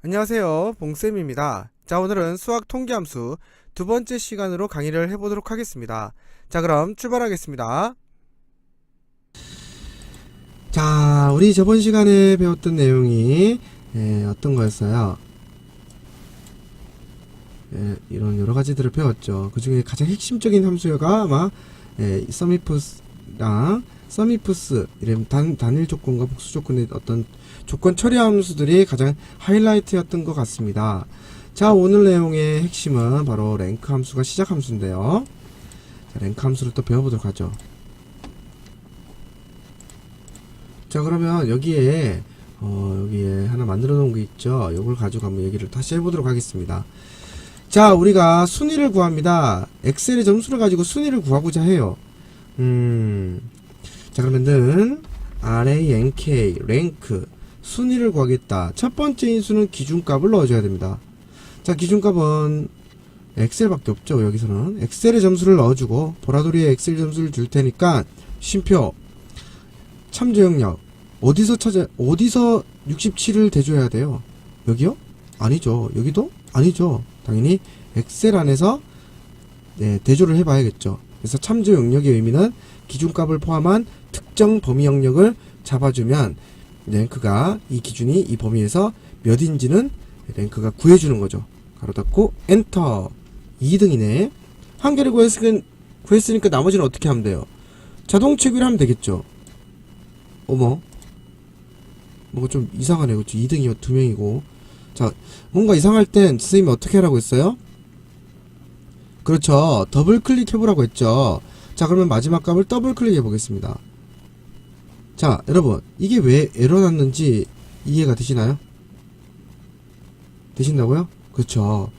안녕하세요, 봉쌤입니다. 자, 오늘은 수학 통계함수 두 번째 시간으로 강의를 해보도록 하겠습니다. 자, 그럼 출발하겠습니다. 자, 우리 저번 시간에 배웠던 내용이 어떤 거였어요? 이런 여러 가지들을 배웠죠. 그 중에 가장 핵심적인 함수가 아마 서미프스 이런 단일 조건과 복수 조건의 어떤 조건 처리 함수들이 가장 하이라이트였던 것 같습니다. 자, 오늘 내용의 핵심은 바로 랭크 함수가 시작 함수인데요. 자, 랭크 함수를 또 배워보도록 하죠. 자, 그러면 여기에 하나 만들어 놓은 게 있죠. 이걸 가지고 한번 얘기를 다시 해보도록 하겠습니다. 자, 우리가 순위를 구합니다. 엑셀의 점수를 가지고 순위를 구하고자 해요. 자, 그러면은 rank 랭크 순위를 구하겠다. 첫 번째 인수는 기준값을 넣어줘야 됩니다. 자, 기준값은 엑셀밖에 없죠. 여기서는 엑셀의 점수를 넣어주고 보라돌이의 엑셀 점수를 줄 테니까 쉼표 참조 영역 어디서 67을 대줘야 돼요? 여기요? 아니죠. 여기도? 아니죠. 당연히 엑셀 안에서 대조를 해봐야겠죠. 그래서 참조 영역의 의미는 기준값을 포함한 특정 범위 영역을 잡아주면 랭크가 이 기준이 이 범위에서 몇인지는 랭크가 구해주는 거죠. 가로 닫고 엔터. 2등이네. 한 개를 구했으니까 나머지는 어떻게 하면 돼요? 자동 체결 하면 되겠죠. 어머, 뭔가 좀 이상하네. 그렇죠? 2등이 2명이고. 자, 뭔가 이상할 땐 선생님이 어떻게 하라고 했어요? 그렇죠. 더블 클릭해보라고 했죠. 자, 그러면 마지막 값을 더블 클릭해 보겠습니다. 자, 여러분, 이게 왜 에러 났는지 이해가 되시나요? 되신다고요? 그렇죠.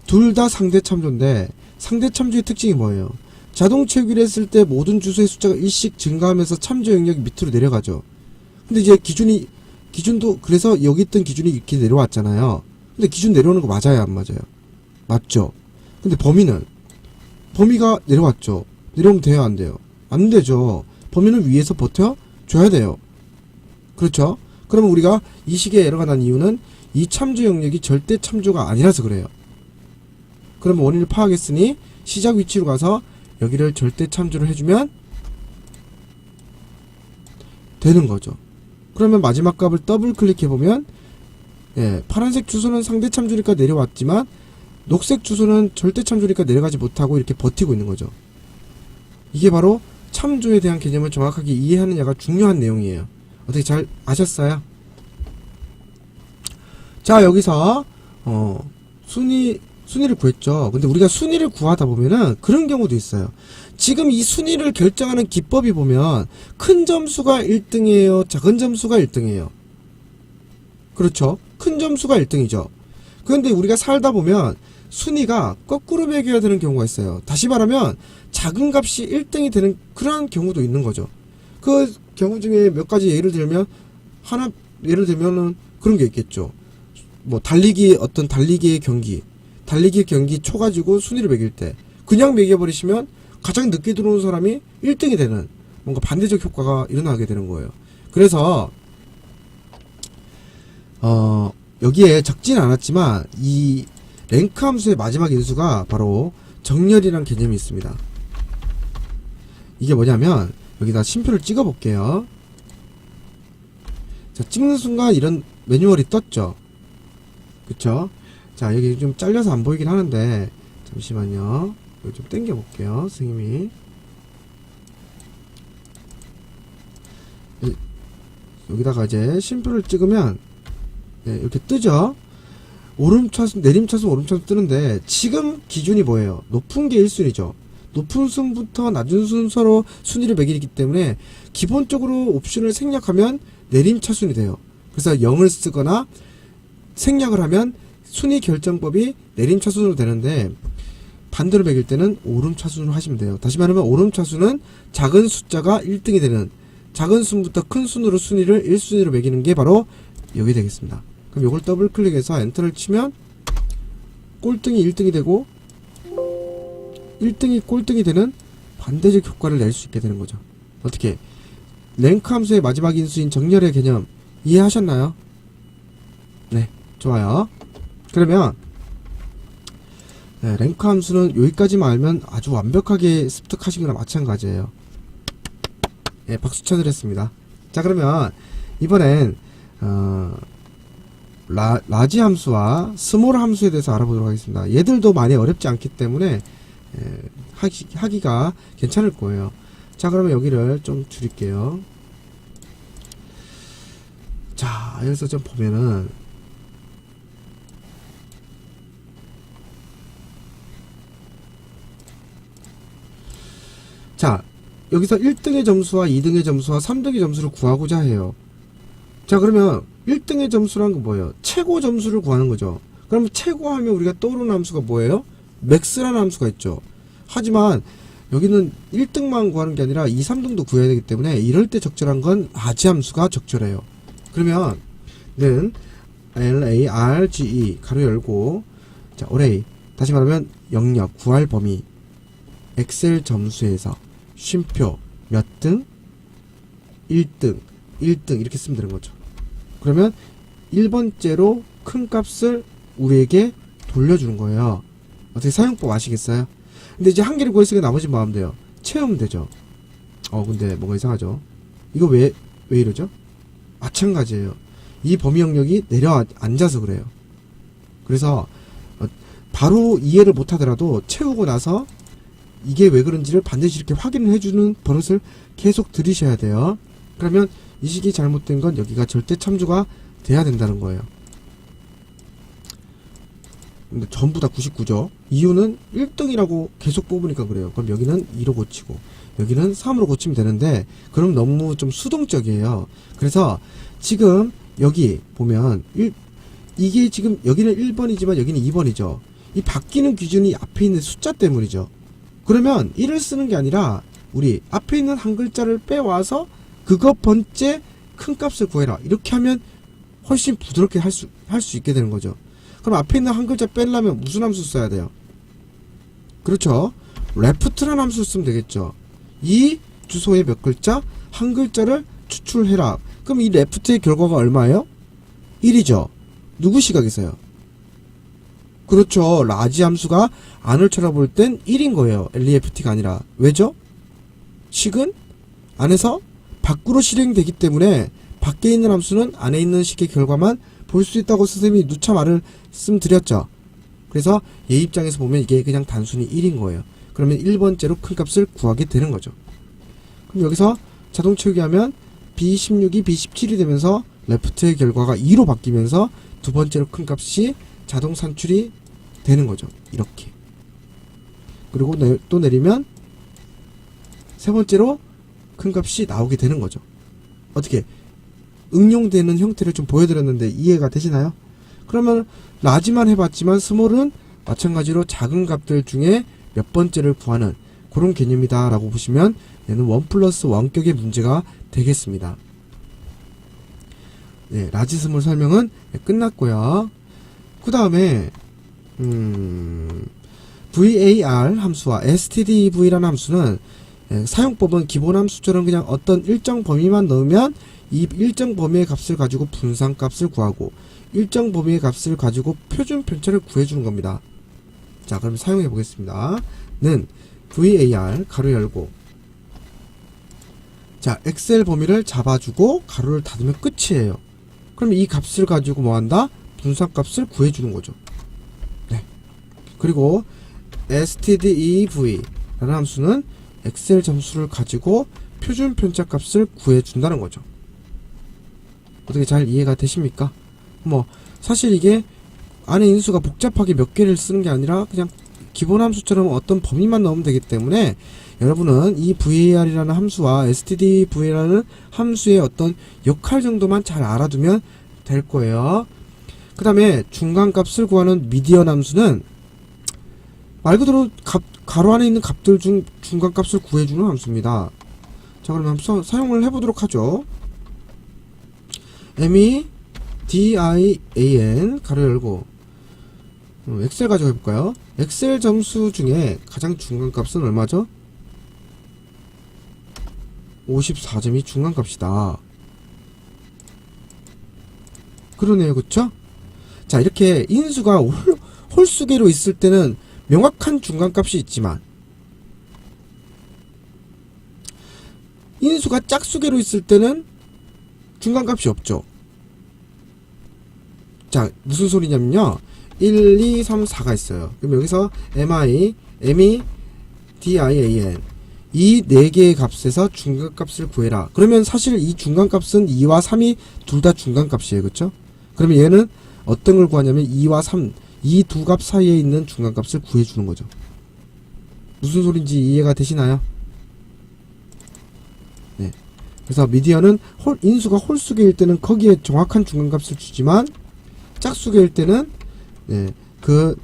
둘 다 상대 참조인데 상대 참조의 특징이 뭐예요? 자동 체결했을 때 모든 주소의 숫자가 일씩 증가하면서 참조 영역이 밑으로 내려가죠. 근데 이제 기준도 그래서 여기 있던 기준이 이렇게 내려왔잖아요. 근데 기준 내려오는 거 맞아요, 안 맞아요? 맞죠. 근데 범위가 내려왔죠. 내려오면 돼요, 안 돼요? 안 되죠. 범위는 위에서 버텨줘야 돼요. 그렇죠? 그러면 우리가 이 식의 에러가 난 이유는 이 참조 영역이 절대 참조가 아니라서 그래요. 그러면 원인을 파악했으니 시작 위치로 가서 여기를 절대 참조를 해주면 되는 거죠. 그러면 마지막 값을 더블 클릭해보면 파란색 주소는 상대 참조니까 내려왔지만 녹색 주소는 절대 참조니까 내려가지 못하고 이렇게 버티고 있는 거죠. 이게 바로 참조에 대한 개념을 정확하게 이해하느냐가 중요한 내용이에요. 어떻게 잘 아셨어요? 자, 여기서 순위를 구했죠. 근데 우리가 순위를 구하다 보면은 그런 경우도 있어요. 지금 이 순위를 결정하는 기법이 보면 큰 점수가 1등이에요, 작은 점수가 1등이에요. 그렇죠? 큰 점수가 1등이죠. 그런데 우리가 살다 보면 순위가 거꾸로 매겨야 되는 경우가 있어요. 다시 말하면 작은 값이 1등이 되는 그러한 경우도 있는 거죠. 그 경우 중에 몇 가지 예를 들면은 그런 게 있겠죠. 뭐 달리기의 경기 쳐 가지고 순위를 매길 때 그냥 매겨버리시면 가장 늦게 들어오는 사람이 1등이 되는 뭔가 반대적 효과가 일어나게 되는 거예요. 그래서 여기에 적진 않았지만 이 랭크 함수의 마지막 인수가 바로 정렬이라는 개념이 있습니다. 이게 뭐냐면 여기다 심표를 찍어 볼게요. 자, 찍는 순간 이런 매뉴얼이 떴죠. 그쵸? 자, 여기 좀 잘려서 안 보이긴 하는데 잠시만요. 여기 좀 당겨 볼게요, 선생님이. 여기다가 이제 심표를 찍으면 이렇게 뜨죠. 오름차순, 내림차순, 오름차순 뜨는데 지금 기준이 뭐예요? 높은 게 1순위죠. 높은 순부터 낮은 순서로 순위를 매기기 때문에 기본적으로 옵션을 생략하면 내림차순이 돼요. 그래서 0을 쓰거나 생략을 하면 순위 결정법이 내림차순으로 되는데 반대로 매길 때는 오름차순으로 하시면 돼요. 다시 말하면 오름차순은 작은 숫자가 1등이 되는 작은 순부터 큰 순으로 순위를 1순위로 매기는 게 바로 여기 되겠습니다. 그럼 이걸 더블 클릭해서 엔터를 치면 꼴등이 1등이 되고 1등이 꼴등이 되는 반대적 효과를 낼 수 있게 되는 거죠. 어떻게? 랭크 함수의 마지막 인수인 정렬의 개념 이해하셨나요? 네, 좋아요. 그러면 네, 랭크 함수는 여기까지만 알면 아주 완벽하게 습득하신 거랑 마찬가지예요. 예, 박수 쳐드렸습니다. 자, 그러면 이번엔 라지 함수와 스몰 함수에 대해서 알아보도록 하겠습니다. 얘들도 많이 어렵지 않기 때문에 하기가 괜찮을 거예요. 자, 그러면 여기를 좀 줄일게요. 자, 여기서 좀 보면은 자, 여기서 1등의 점수와 2등의 점수와 3등의 점수를 구하고자 해요. 자, 그러면 1등의 점수란 건 뭐예요? 최고 점수를 구하는 거죠. 그러면 최고 하면 우리가 떠오르는 함수가 뭐예요? 맥스라는 함수가 있죠. 하지만 여기는 1등만 구하는 게 아니라 2, 3등도 구해야 되기 때문에 이럴 때 적절한 건 라지 함수가 적절해요. 그러면 는 large 가로 열고, 자, array, 다시 말하면 영역, 구할 범위, 엑셀 점수에서 쉼표 몇 등? 1등, 1등 이렇게 쓰면 되는 거죠. 그러면 1번째로 큰 값을 우리에게 돌려주는 거예요. 어떻게 사용법 아시겠어요? 근데 이제 한 개를 구했으니까 나머지 뭐 하면 돼요? 채우면 되죠. 근데 뭔가 이상하죠? 이거 왜 이러죠? 마찬가지예요. 이 범위 영역이 내려앉아서 그래요. 그래서 바로 이해를 못하더라도 채우고 나서 이게 왜 그런지를 반드시 이렇게 확인을 해주는 버릇을 계속 들이셔야 돼요. 그러면 이 식이 잘못된 건 여기가 절대 참조가 돼야 된다는 거예요. 근데 전부 다 99죠. 이유는 1등이라고 계속 뽑으니까 그래요. 그럼 여기는 2로 고치고 여기는 3으로 고치면 되는데 그럼 너무 좀 수동적이에요. 그래서 지금 여기 보면 이게 지금 여기는 1번이지만 여기는 2번이죠. 이 바뀌는 기준이 앞에 있는 숫자 때문이죠. 그러면 1을 쓰는 게 아니라 우리 앞에 있는 한 글자를 빼와서 그거 번째 큰 값을 구해라. 이렇게 하면 훨씬 부드럽게 할 수 있게 되는 거죠. 그럼 앞에 있는 한 글자 빼려면 무슨 함수 써야 돼요? 그렇죠. left라는 함수 쓰면 되겠죠. 이 주소의 몇 글자? 한 글자를 추출해라. 그럼 이 left의 결과가 얼마예요? 1이죠. 누구 시각에서요? 그렇죠. 라지 함수가 안을 쳐다볼 땐 1인 거예요. left가 아니라. 왜죠? 식은 안에서 밖으로 실행되기 때문에 밖에 있는 함수는 안에 있는 식의 결과만 볼 수 있다고 선생님이 누차 말씀드렸죠. 그래서 얘 입장에서 보면 이게 그냥 단순히 1인 거예요. 그러면 1번째로 큰 값을 구하게 되는 거죠. 그럼 여기서 자동 채우기 하면 B16이 B17이 되면서 레프트의 결과가 2로 바뀌면서 두 번째로 큰 값이 자동 산출이 되는 거죠. 이렇게. 그리고 또 내리면 세 번째로 큰 값이 나오게 되는 거죠. 어떻게 응용되는 형태를 좀 보여드렸는데 이해가 되시나요? 그러면 라지만 해봤지만 스몰은 마찬가지로 작은 값들 중에 몇 번째를 구하는 그런 개념이다 라고 보시면 얘는 1+1 원격의 문제가 되겠습니다. 네, 라지 스몰 설명은 끝났고요. 그 다음에 var 함수와 stdv라는 함수는 사용법은 기본 함수처럼 그냥 어떤 일정 범위만 넣으면 이 일정 범위의 값을 가지고 분산값을 구하고 일정 범위의 값을 가지고 표준 편차를 구해주는 겁니다. 자, 그럼 사용해 보겠습니다. 는 var 가로 열고, 자, 엑셀 범위를 잡아주고 가로를 닫으면 끝이에요. 그럼 이 값을 가지고 뭐한다? 분산값을 구해주는 거죠. 네. 그리고 stdev 라는 함수는 엑셀 점수를 가지고 표준 편차 값을 구해준다는 거죠. 어떻게 잘 이해가 되십니까? 뭐 사실 이게 안에 인수가 복잡하게 몇 개를 쓰는 게 아니라 그냥 기본 함수처럼 어떤 범위만 넣으면 되기 때문에 여러분은 이 var이라는 함수와 stdv라는 함수의 어떤 역할 정도만 잘 알아두면 될 거예요. 그 다음에 중간값을 구하는 미디언 함수는 말 그대로 가로 안에 있는 값들 중 중간값을 구해주는 함수입니다. 자, 그럼 한번 사용을 해보도록 하죠. median 가로 열고 엑셀 가지고 해볼까요? 엑셀 점수 중에 가장 중간값은 얼마죠? 54점이 중간값이다. 그러네요, 그쵸? 자, 이렇게 인수가 홀수계로 있을 때는 명확한 중간값이 있지만 인수가 짝수계로 있을 때는 중간값이 없죠. 자, 무슨 소리냐면요. 1, 2, 3, 4가 있어요. 그럼 여기서 mi, dian 이 4개의 값에서 중간값을 구해라. 그러면 사실 이 중간값은 2와 3이 둘 다 중간값이에요. 그렇죠? 그러면 얘는 어떤 걸 구하냐면 2와 3, 이 두 값 사이에 있는 중간값을 구해주는 거죠. 무슨 소린지 이해가 되시나요? 네. 그래서 미디어는 인수가 홀수계일 때는 거기에 정확한 중간값을 주지만 짝수계일 때는 네, 그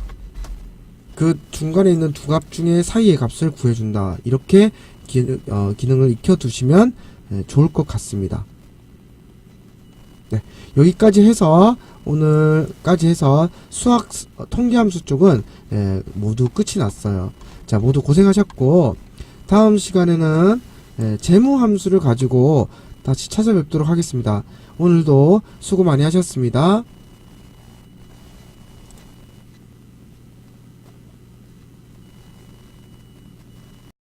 중간에 있는 두 값 중에 사이의 값을 구해준다. 이렇게 기능을 익혀두시면 좋을 것 같습니다. 네, 여기까지 해서 오늘까지 해서 수학 통계함수 쪽은 모두 끝이 났어요. 자, 모두 고생하셨고 다음 시간에는 재무함수를 가지고 다시 찾아뵙도록 하겠습니다. 오늘도 수고 많이 하셨습니다.